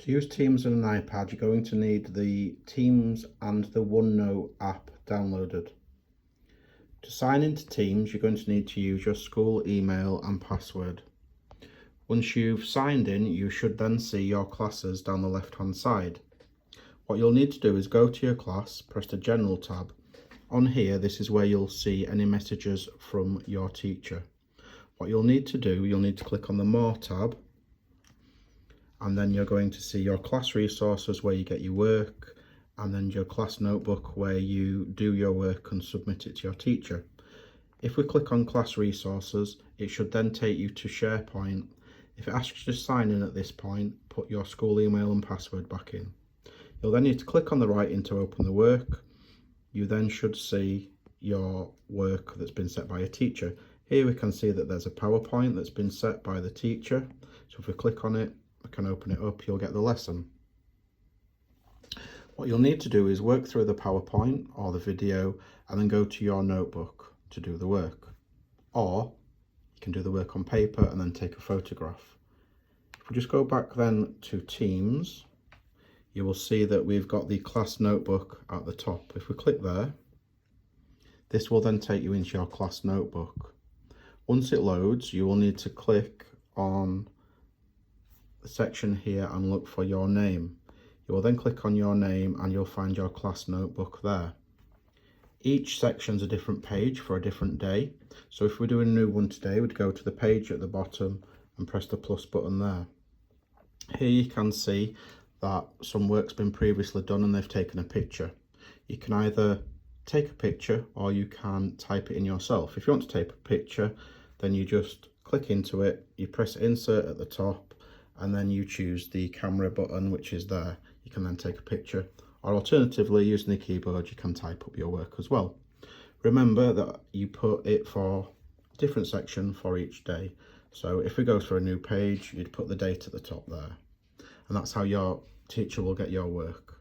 To use Teams on an iPad, you're going to need the Teams and the OneNote app downloaded. To sign into Teams, you're going to need to use your school email and password. Once you've signed in, you should then see your classes down the left-hand side. What you'll need to do is go to your class, press the General tab. On here, this is where you'll see any messages from your teacher. What you'll need to do, you'll need to click on the More tab, and then you're going to see your class resources where you get your work, and then your class notebook where you do your work and submit it to your teacher. If we click on class resources, it should then take you to SharePoint. If it asks you to sign in at this point, put your school email and password back in. You'll then need to click on the writing to open the work. You then should see your work that's been set by a teacher. Here we can see that there's a PowerPoint that's been set by the teacher. So if we click on it, we can open it up, you'll get the lesson. What you'll need to do is work through the PowerPoint or the video and then go to your notebook to do the work. Or you can do the work on paper and then take a photograph. If we just go back then to Teams, you will see that we've got the class notebook at the top. If we click there, this will then take you into your class notebook. Once it loads, you will need to click on the section here and look for your name. You will then click on your name and you'll find your class notebook there. Each section's a different page for a different day. So if we're doing a new one today, we'd go to the page at the bottom and press the plus button there. Here you can see that some work's been previously done and they've taken a picture. You can either take a picture or you can type it in yourself. If you want to take a picture, then you just click into it, you press insert at the top, and then you choose the camera button, which is there. You can then take a picture, or alternatively, using the keyboard, you can type up your work as well. Remember that you put it for a different section for each day. So if we go for a new page, you'd put the date at the top there. And that's how your teacher will get your work.